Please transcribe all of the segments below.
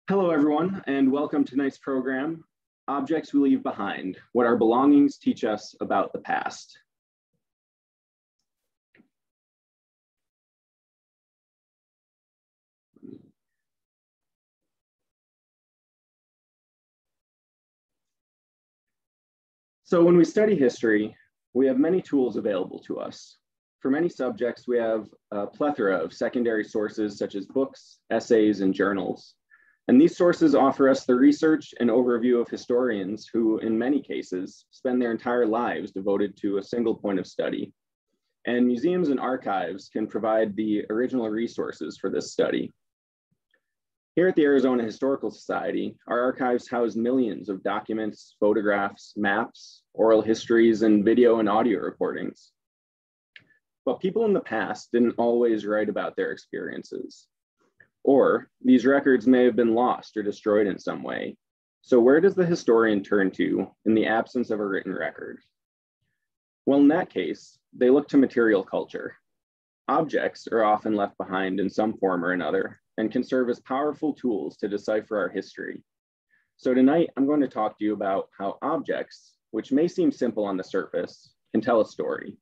Hello, everyone, and welcome to tonight's program, Objects We Leave Behind, What Our Belongings Teach Us About the Past. So when we study history, we have many tools available to us. For many subjects, we have a plethora of secondary sources such as books, essays, and journals. And these sources offer us the research and overview of historians who, in many cases, spend their entire lives devoted to a single point of study. And museums and archives can provide the original resources for this study. Here at the Arizona Historical Society, our archives house millions of documents, photographs, maps, oral histories, and video and audio recordings. But people in the past didn't always write about their experiences. Or these records may have been lost or destroyed in some way. So where does the historian turn to in the absence of a written record? Well, in that case, they look to material culture. Objects are often left behind in some form or another and can serve as powerful tools to decipher our history. So tonight, I'm going to talk to you about how objects, which may seem simple on the surface, can tell a story.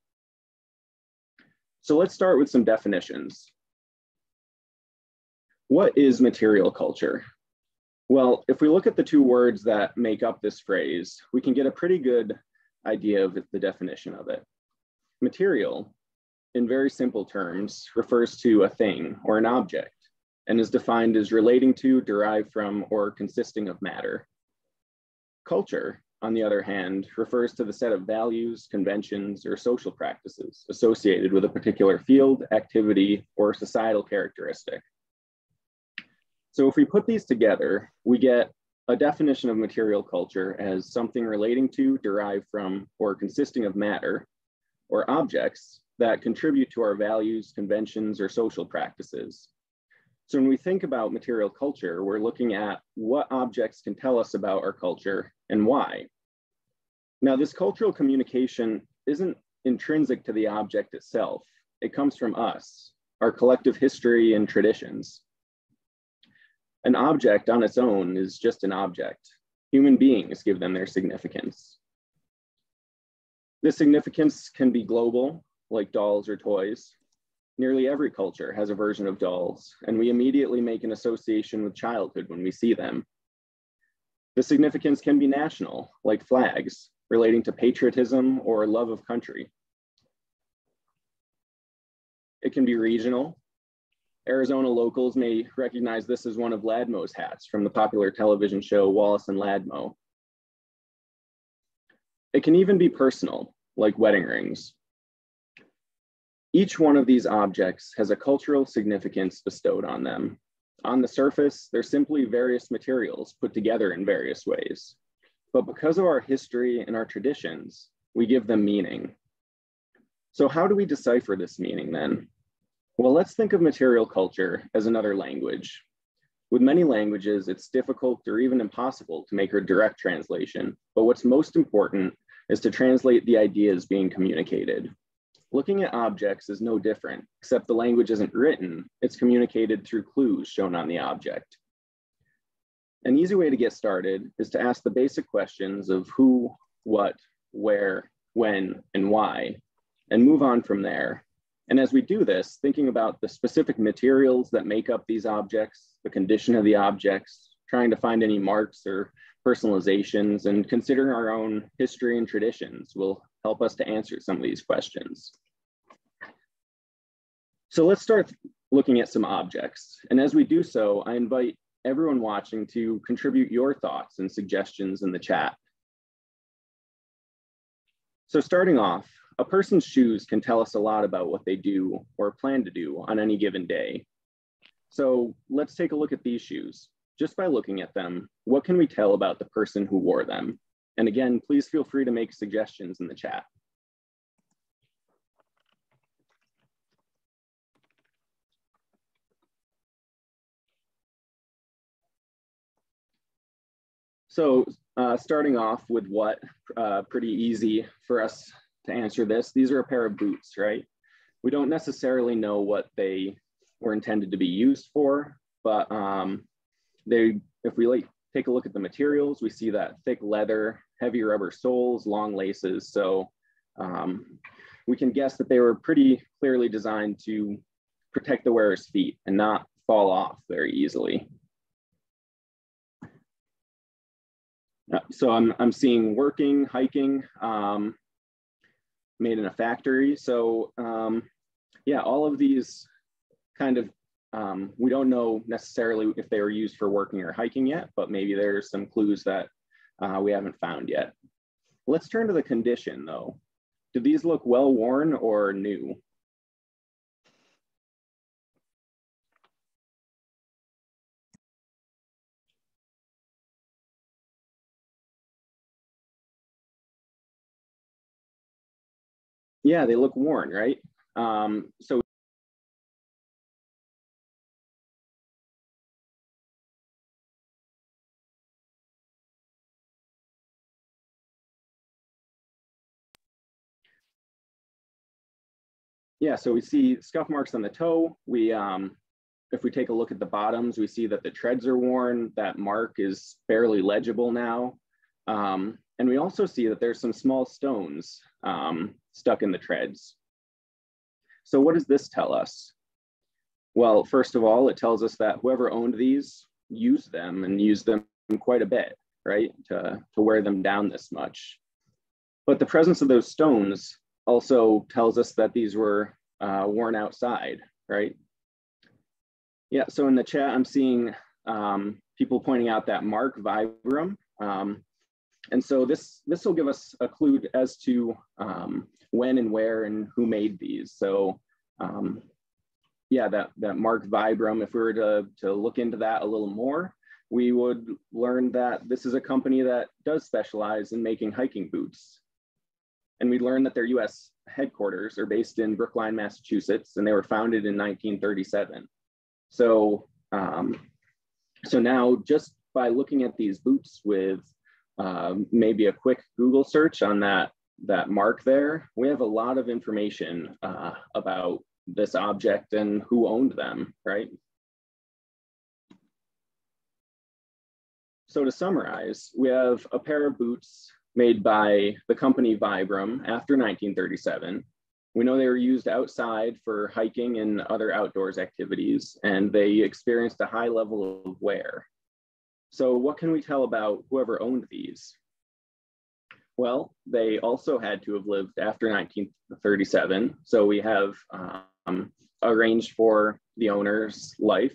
So let's start with some definitions. What is material culture? Well, if we look at the two words that make up this phrase, we can get a pretty good idea of the definition of it. Material, in very simple terms, refers to a thing or an object and is defined as relating to, derived from, or consisting of matter. Culture, on the other hand, refers to the set of values, conventions, or social practices associated with a particular field, activity, or societal characteristic. So if we put these together, we get a definition of material culture as something relating to, derived from, or consisting of matter, or objects that contribute to our values, conventions, or social practices. So when we think about material culture, we're looking at what objects can tell us about our culture and why. Now, this cultural communication isn't intrinsic to the object itself. It comes from us, our collective history and traditions. An object on its own is just an object. Human beings give them their significance. This significance can be global, like dolls or toys. Nearly every culture has a version of dolls, and we immediately make an association with childhood when we see them. The significance can be national, like flags, relating to patriotism or love of country. It can be regional. Arizona locals may recognize this as one of Ladmo's hats from the popular television show Wallace and Ladmo. It can even be personal, like wedding rings. Each one of these objects has a cultural significance bestowed on them. On the surface, they're simply various materials put together in various ways. But because of our history and our traditions, we give them meaning. So how do we decipher this meaning then? Well, let's think of material culture as another language. With many languages, it's difficult or even impossible to make a direct translation, but what's most important is to translate the ideas being communicated. Looking at objects is no different, except the language isn't written, it's communicated through clues shown on the object. An easy way to get started is to ask the basic questions of who, what, where, when, and why, and move on from there. And as we do this, thinking about the specific materials that make up these objects, the condition of the objects, trying to find any marks or personalizations, and considering our own history and traditions will help us to answer some of these questions. So let's start looking at some objects. And as we do so, I invite everyone watching to contribute your thoughts and suggestions in the chat. So starting off, a person's shoes can tell us a lot about what they do or plan to do on any given day. So let's take a look at these shoes. Just by looking at them, what can we tell about the person who wore them? And again, please feel free to make suggestions in the chat. So starting off with what, pretty easy for us to answer this. These are a pair of boots, right? We don't necessarily know what they were intended to be used for, but they if we take a look at the materials, we see that thick leather, heavy rubber soles, long laces. So we can guess that they were pretty clearly designed to protect the wearer's feet and not fall off very easily. So I'm seeing working, hiking, made in a factory. So yeah, all of these kind of, we don't know necessarily if they were used for working or hiking yet, but maybe there's some clues that we haven't found yet. Let's turn to the condition though. Do these look well worn or new? Yeah, they look worn, right? So yeah, so we see scuff marks on the toe. If we take a look at the bottoms, we see that the treads are worn. That mark is barely legible now. And we also see that there's some small stones stuck in the treads. So what does this tell us? Well, first of all, it tells us that whoever owned these used them and used them quite a bit, right? To wear them down this much. But the presence of those stones also tells us that these were worn outside, right? Yeah, so in the chat, I'm seeing people pointing out that mark vibram. And so this will give us a clue as to when and where and who made these. So yeah, that mark vibram, if we were to look into that a little more, we would learn that this is a company that does specialize in making hiking boots. And we learned that their US headquarters are based in Brookline, Massachusetts, and they were founded in 1937. So, so now just by looking at these boots with maybe a quick Google search on that mark there, we have a lot of information about this object and who owned them, right? So to summarize, we have a pair of boots made by the company Vibram after 1937. We know they were used outside for hiking and other outdoors activities, and they experienced a high level of wear. So what can we tell about whoever owned these? Well, they also had to have lived after 1937. So we have arranged for the owner's life.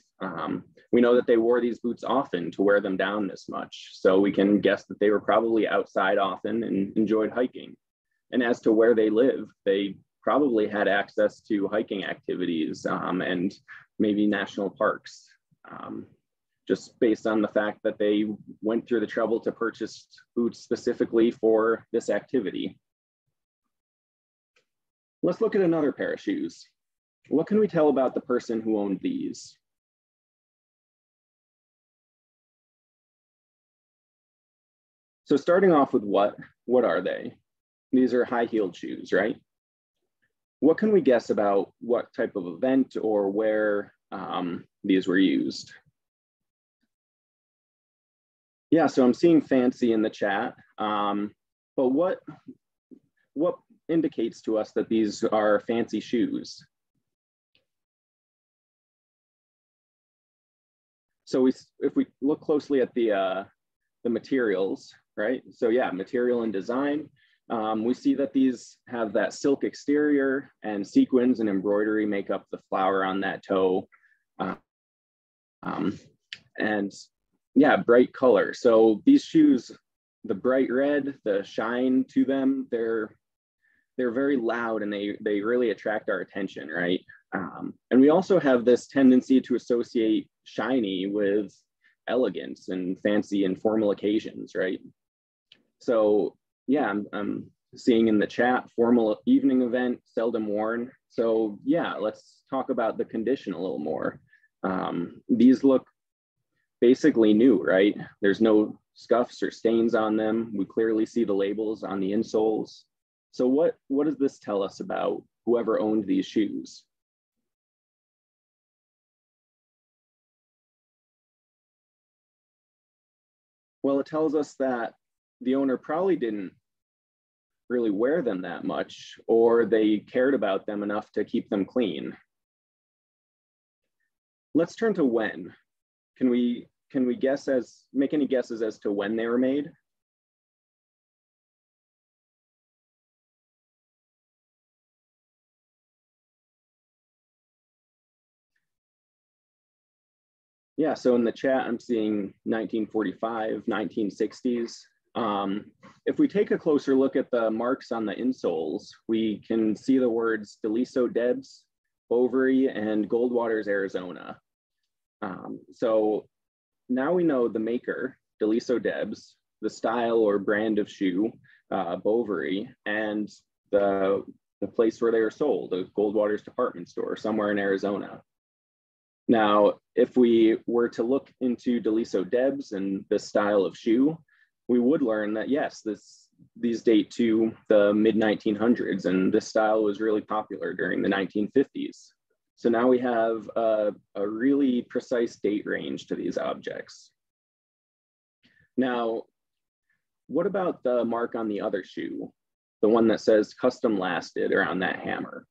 We know that they wore these boots often to wear them down this much. So we can guess that they were probably outside often and enjoyed hiking. And as to where they lived, they probably had access to hiking activities and maybe national parks, just based on the fact that they went through the trouble to purchase boots specifically for this activity. Let's look at another pair of shoes. What can we tell about the person who owned these? So starting off with what are they? These are high-heeled shoes, right? What can we guess about what type of event or where these were used? Yeah, so I'm seeing fancy in the chat, but what indicates to us that these are fancy shoes? So if we look closely at the materials, right? So yeah, material and design. We see that these have that silk exterior and sequins and embroidery make up the flower on that toe. And yeah, bright color. So these shoes, the bright red, the shine to them, they're very loud and they really attract our attention, right? And we also have this tendency to associate shiny with elegance and fancy and formal occasions, right? So yeah, I'm seeing in the chat, formal evening event, seldom worn. So yeah, let's talk about the condition a little more. These look basically new, right? There's no scuffs or stains on them. We clearly see the labels on the insoles. So what does this tell us about whoever owned these shoes? Well, it tells us that the owner probably didn't really wear them that much, or they cared about them enough to keep them clean. Let's turn to when. Can we make any guesses as to when they were made? Yeah, so in the chat, I'm seeing 1945, 1960s. If we take a closer look at the marks on the insoles, we can see the words Deliso Debs, Avery, and Goldwater's, Arizona. So now we know the maker, Deliso Debs, the style or brand of shoe, Bovary, and the place where they were sold, the Goldwater's department store somewhere in Arizona. Now, if we were to look into Deliso Debs and this style of shoe, we would learn that yes, these date to the mid-1900s, and this style was really popular during the 1950s. So now we have a really precise date range to these objects. Now, what about the mark on the other shoe, the one that says custom lasted around that hammer?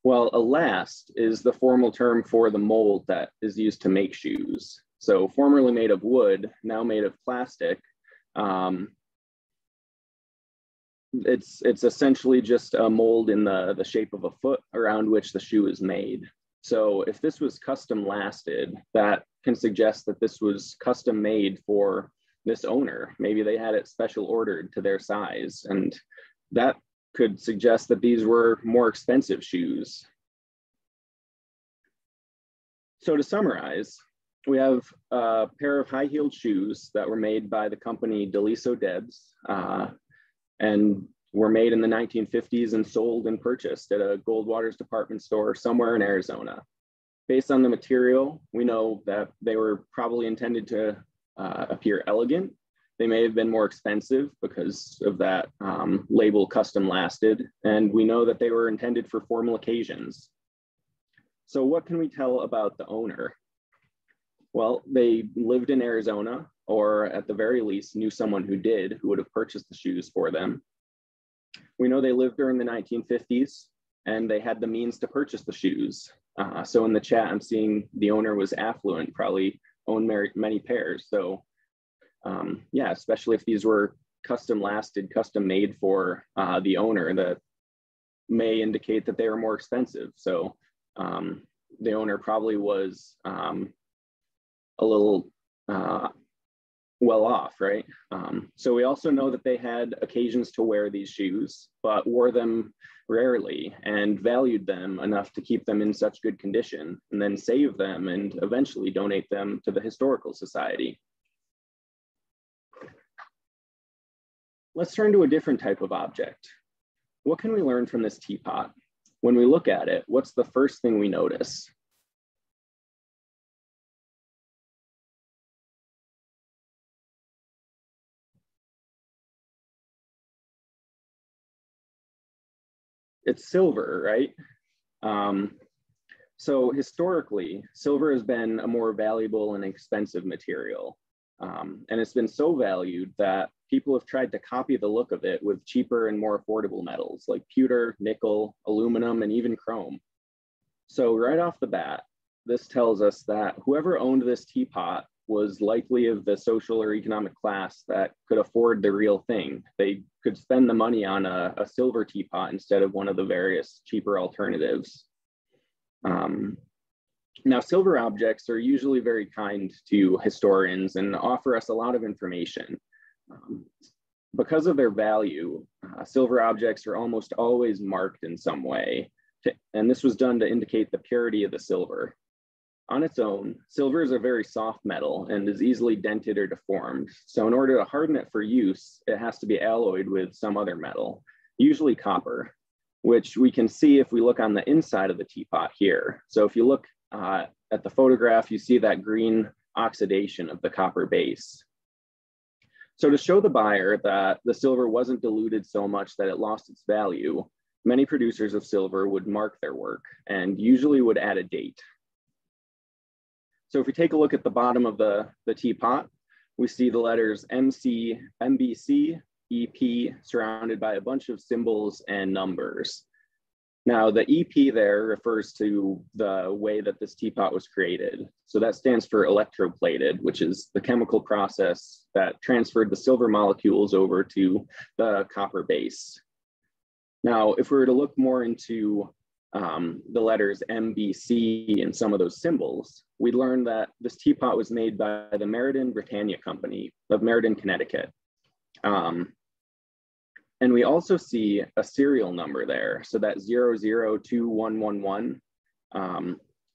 Well, a last is the formal term for the mold that is used to make shoes. So formerly made of wood, now made of plastic. It's essentially just a mold in the shape of a foot around which the shoe is made. So if this was custom lasted, that can suggest that this was custom made for this owner. Maybe they had it special ordered to their size, and that could suggest that these were more expensive shoes. So to summarize, we have a pair of high-heeled shoes that were made by the company Deliso Debs, and were made in the 1950s and sold and purchased at a Goldwater's department store somewhere in Arizona. Based on the material, we know that they were probably intended to appear elegant. They may have been more expensive because of that label custom lasted, and we know that they were intended for formal occasions. So what can we tell about the owner? Well, they lived in Arizona, or at the very least knew someone who did, who would have purchased the shoes for them. We know they lived during the 1950s, and they had the means to purchase the shoes. So in the chat, I'm seeing the owner was affluent, probably owned many pairs. So yeah, especially if these were custom lasted, custom made for the owner, that may indicate that they were more expensive. So the owner probably was a little well off, right? So we also know that they had occasions to wear these shoes, but wore them rarely and valued them enough to keep them in such good condition, and then save them and eventually donate them to the Historical Society. Let's turn to a different type of object. What can we learn from this teapot? When we look at it, what's the first thing we notice? It's silver, right? So historically, silver has been a more valuable and expensive material. And it's been so valued that people have tried to copy the look of it with cheaper and more affordable metals like pewter, nickel, aluminum, and even chrome. So right off the bat, this tells us that whoever owned this teapot was likely of the social or economic class that could afford the real thing. They could spend the money on a silver teapot instead of one of the various cheaper alternatives. Now, silver objects are usually very kind to historians and offer us a lot of information. Because of their value, silver objects are almost always marked in some way, and this was done to indicate the purity of the silver. On its own, silver is a very soft metal and is easily dented or deformed. So in order to harden it for use, it has to be alloyed with some other metal, usually copper, which we can see if we look on the inside of the teapot here. So if you look at the photograph, you see that green oxidation of the copper base. So to show the buyer that the silver wasn't diluted so much that it lost its value, many producers of silver would mark their work and usually would add a date. So if we take a look at the bottom of the teapot, we see the letters MC, MBC, EP surrounded by a bunch of symbols and numbers. Now, the EP there refers to the way that this teapot was created. So that stands for electroplated, which is the chemical process that transferred the silver molecules over to the copper base. Now, if we were to look more into the letters MBC and some of those symbols, we learned that this teapot was made by the Meriden Britannia Company of Meriden, Connecticut. And we also see a serial number there. So that 002111.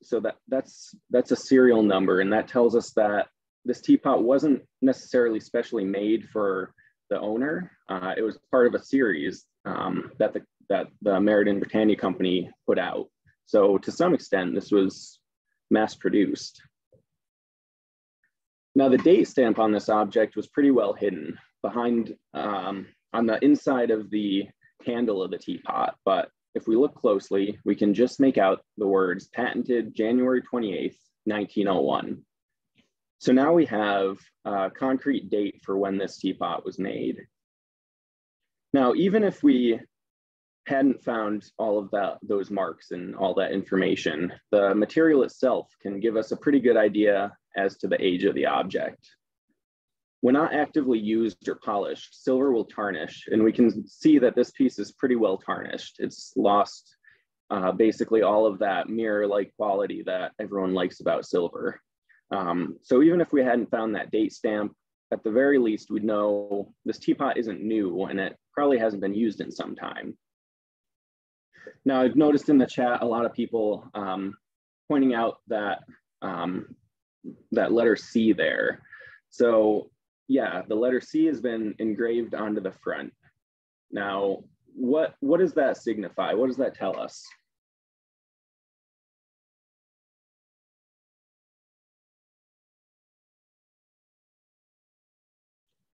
So that's a serial number, and that tells us that this teapot wasn't necessarily specially made for the owner. It was part of a series that the Meriden Britannia Company put out. So to some extent, this was mass produced. Now the date stamp on this object was pretty well hidden behind on the inside of the handle of the teapot, but if we look closely, we can just make out the words patented January 28th, 1901. So now we have a concrete date for when this teapot was made. Now, even if we hadn't found all of those marks and all that information, the material itself can give us a pretty good idea as to the age of the object. When not actively used or polished, silver will tarnish, and we can see that this piece is pretty well tarnished. It's lost basically all of that mirror-like quality that everyone likes about silver. So even if we hadn't found that date stamp, at the very least, we'd know this teapot isn't new and it probably hasn't been used in some time. Now, I've noticed in the chat a lot of people pointing out that that letter C there. So yeah, the letter C has been engraved onto the front. Now, what does that signify? What does that tell us?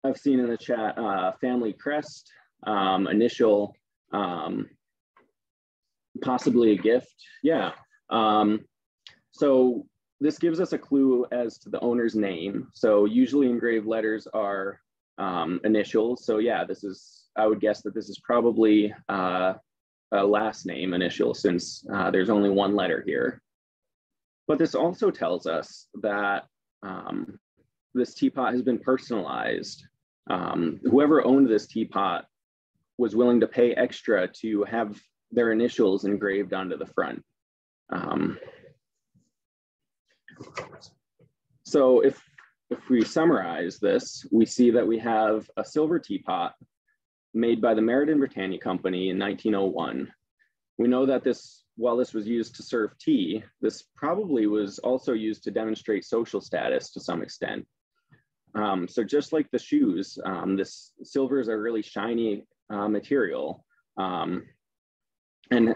I've seen in the chat family crest, initial, possibly a gift. Yeah. So this gives us a clue as to the owner's name. So usually engraved letters are initials. So yeah, I would guess that this is probably a last name initial, since there's only one letter here. But this also tells us that this teapot has been personalized. Whoever owned this teapot was willing to pay extra to have their initials engraved onto the front. So if we summarize this, we see that we have a silver teapot made by the Meriden Britannia Company in 1901. We know that while this was used to serve tea, this probably was also used to demonstrate social status to some extent. So just like the shoes, this silver is a really shiny material. And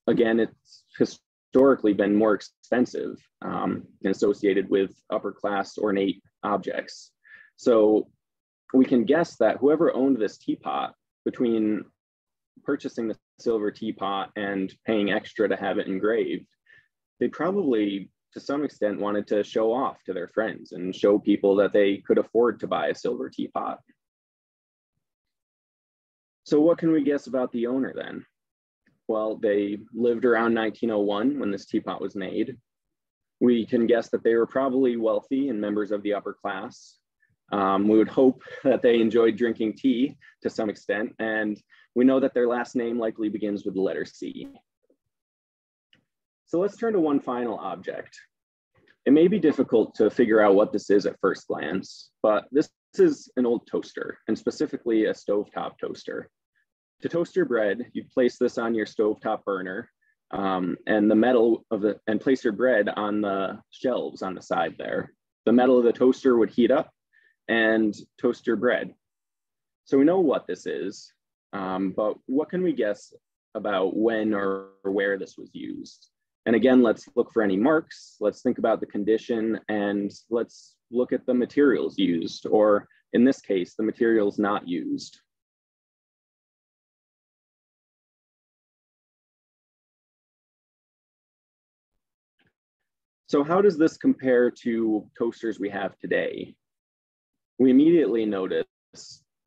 again, it's historically been more expensive and associated with upper class ornate objects. So we can guess that whoever owned this teapot, between purchasing the silver teapot and paying extra to have it engraved, they probably to some extent wanted to show off to their friends and show people that they could afford to buy a silver teapot. So what can we guess about the owner then? Well, they lived around 1901 when this teapot was made. We can guess that they were probably wealthy and members of the upper class. We would hope that they enjoyed drinking tea to some extent, and we know that their last name likely begins with the letter C. So let's turn to one final object. It may be difficult to figure out what this is at first glance, but this is an old toaster, and specifically a stovetop toaster. To toast your bread, you'd place this on your stovetop burner and the metal and place your bread on the shelves on the side there. The metal of the toaster would heat up and toast your bread. So we know what this is, but what can we guess about when or where this was used? And again, let's look for any marks, let's think about the condition, and let's look at the materials used, or in this case, the materials not used. So how does this compare to toasters we have today? we immediately notice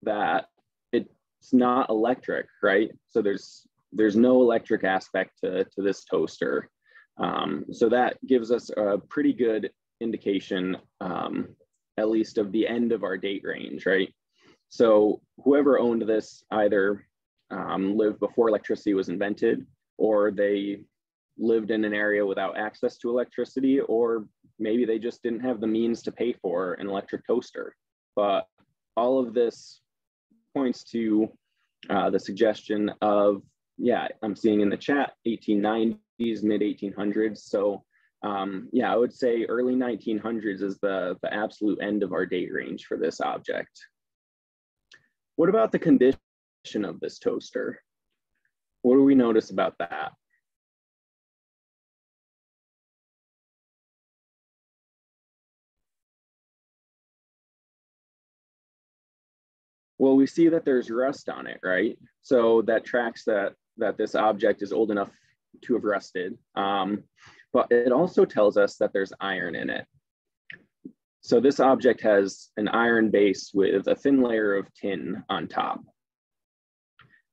that it's not electric, right? So there's no electric aspect to this toaster. So that gives us a pretty good indication, at least of the end of our date range, right? So whoever owned this either lived before electricity was invented, or they lived in an area without access to electricity, or maybe they just didn't have the means to pay for an electric toaster. But all of this points to the suggestion of, yeah, I'm seeing in the chat, 1890s, mid 1800s. So yeah, I would say early 1900s is the absolute end of our date range for this object. What about the condition of this toaster? What do we notice about that? Well, we see that there's rust on it, right? So that tracks that this object is old enough to have rusted. But it also tells us that there's iron in it. So this object has an iron base with a thin layer of tin on top.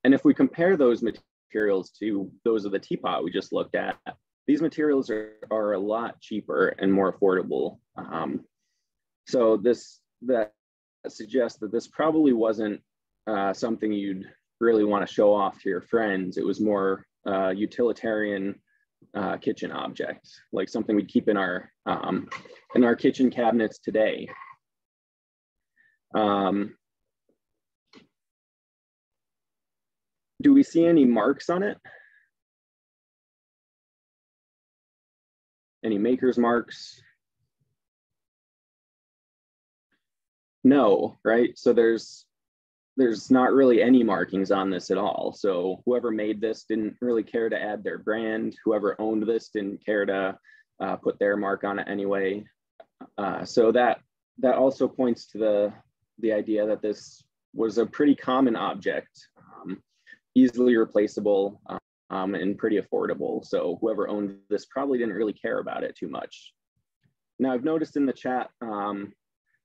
And if we compare those materials to those of the teapot we just looked at, these materials are a lot cheaper and more affordable. So that suggests that this probably wasn't something you'd really want to show off to your friends. It was more utilitarian kitchen object, like something we'd keep in our kitchen cabinets today. Do we see any marks on it? Any maker's marks? No, right? So there's not really any markings on this at all. So whoever made this didn't really care to add their brand. Whoever owned this didn't care to put their mark on it anyway. So that also points to the idea that this was a pretty common object, easily replaceable, and pretty affordable. So whoever owned this probably didn't really care about it too much. Now I've noticed in the chat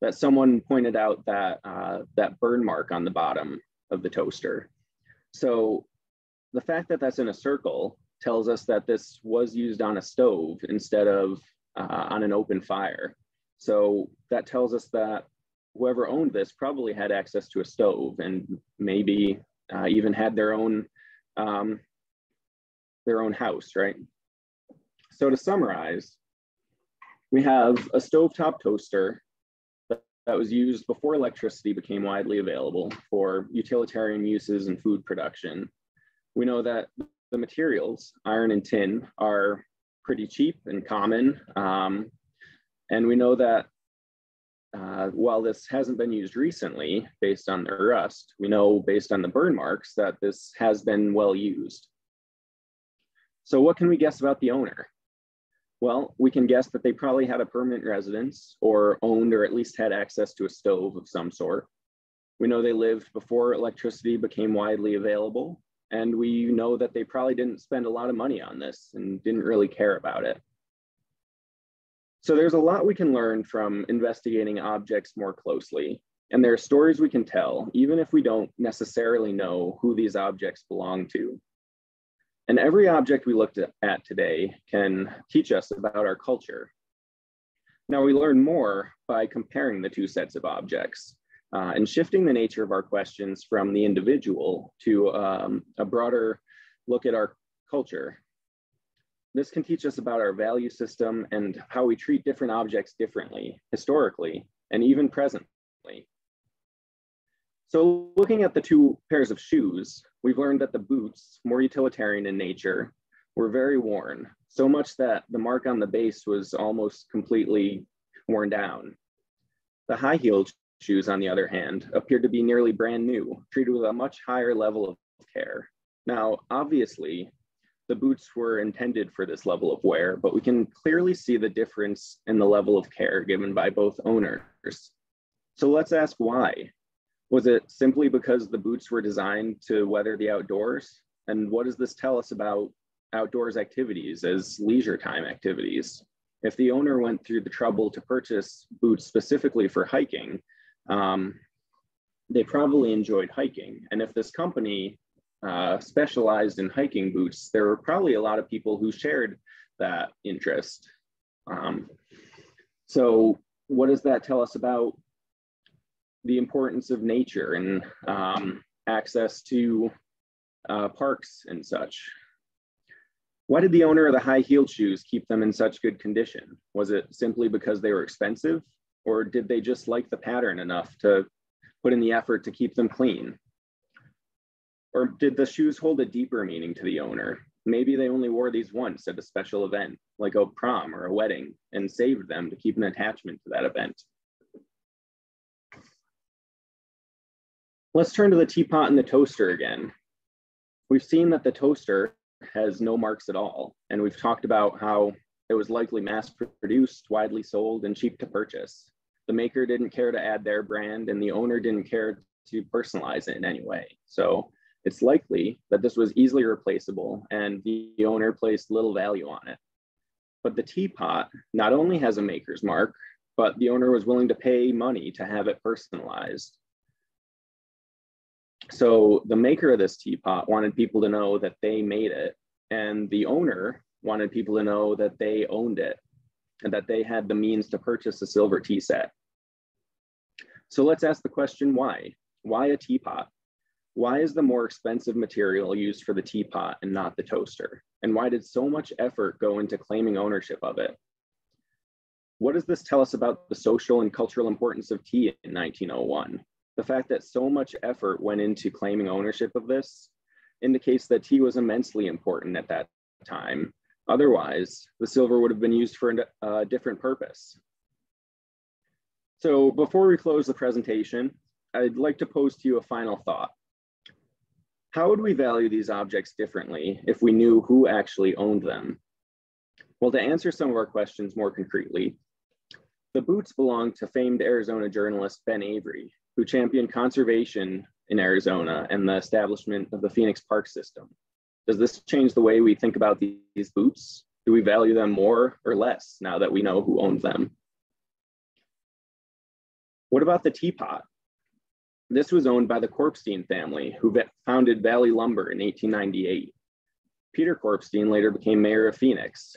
that someone pointed out that that burn mark on the bottom of the toaster. So the fact that that's in a circle tells us that this was used on a stove instead of on an open fire. So that tells us that whoever owned this probably had access to a stove and maybe even had their own house, right? So to summarize, we have a stovetop toaster that was used before electricity became widely available for utilitarian uses in food production. We know that the materials, iron and tin, are pretty cheap and common. And we know that while this hasn't been used recently based on the rust, we know based on the burn marks that this has been well used. So what can we guess about the owner? Well, we can guess that they probably had a permanent residence or owned or at least had access to a stove of some sort. We know they lived before electricity became widely available, and we know that they probably didn't spend a lot of money on this and didn't really care about it. So there's a lot we can learn from investigating objects more closely, and there are stories we can tell, even if we don't necessarily know who these objects belong to. And every object we looked at today can teach us about our culture. Now we learn more by comparing the two sets of objects and shifting the nature of our questions from the individual to a broader look at our culture. This can teach us about our value system and how we treat different objects differently, historically, and even presently. So looking at the two pairs of shoes, we've learned that the boots, more utilitarian in nature, were very worn, so much that the mark on the base was almost completely worn down. The high-heeled shoes, on the other hand, appeared to be nearly brand new, treated with a much higher level of care. Now, obviously, the boots were intended for this level of wear, but we can clearly see the difference in the level of care given by both owners. So let's ask why. Was it simply because the boots were designed to weather the outdoors? And what does this tell us about outdoors activities as leisure time activities? If the owner went through the trouble to purchase boots specifically for hiking, They probably enjoyed hiking. And if this company specialized in hiking boots, there were probably a lot of people who shared that interest. So what does that tell us about the importance of nature and access to parks and such? Why did the owner of the high-heeled shoes keep them in such good condition? Was it simply because they were expensive, or did they just like the pattern enough to put in the effort to keep them clean? Or did the shoes hold a deeper meaning to the owner? Maybe they only wore these once at a special event, like a prom or a wedding, and saved them to keep an attachment to that event. Let's turn to the teapot and the toaster again. We've seen that the toaster has no marks at all, and we've talked about how it was likely mass-produced, widely sold, and cheap to purchase. The maker didn't care to add their brand, and the owner didn't care to personalize it in any way. So it's likely that this was easily replaceable, and the owner placed little value on it. But the teapot not only has a maker's mark, but the owner was willing to pay money to have it personalized. So the maker of this teapot wanted people to know that they made it, and the owner wanted people to know that they owned it and that they had the means to purchase a silver tea set. So let's ask the question, why? Why a teapot? Why is the more expensive material used for the teapot and not the toaster? And why did so much effort go into claiming ownership of it? What does this tell us about the social and cultural importance of tea in 1901? The fact that so much effort went into claiming ownership of this indicates that tea was immensely important at that time. Otherwise, the silver would have been used for a different purpose. So before we close the presentation, I'd like to pose to you a final thought. How would we value these objects differently if we knew who actually owned them? Well, to answer some of our questions more concretely, the boots belong to famed Arizona journalist Ben Avery, who championed conservation in Arizona and the establishment of the Phoenix Park system. Does this change the way we think about these boots? Do we value them more or less now that we know who owns them? What about the teapot? This was owned by the Korpstein family, who founded Valley Lumber in 1898. Peter Korpstein later became mayor of Phoenix.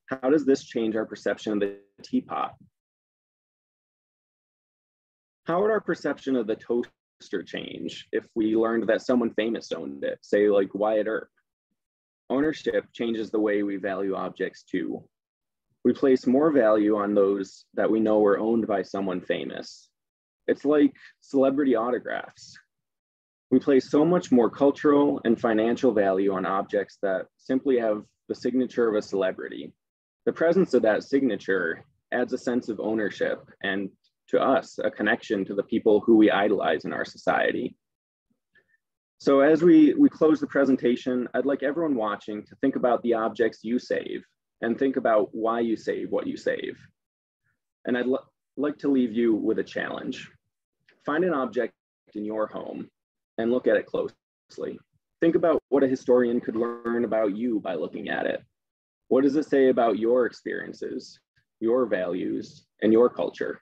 How does this change our perception of the teapot? How would our perception of the toaster change if we learned that someone famous owned it, say like Wyatt Earp? Ownership changes the way we value objects too. We place more value on those that we know were owned by someone famous. It's like celebrity autographs. We place so much more cultural and financial value on objects that simply have the signature of a celebrity. The presence of that signature adds a sense of ownership and, to us, a connection to the people who we idolize in our society. So as we close the presentation, I'd like everyone watching to think about the objects you save and think about why you save what you save. And I'd like to leave you with a challenge. Find an object in your home and look at it closely. Think about what a historian could learn about you by looking at it. What does it say about your experiences, your values, and your culture?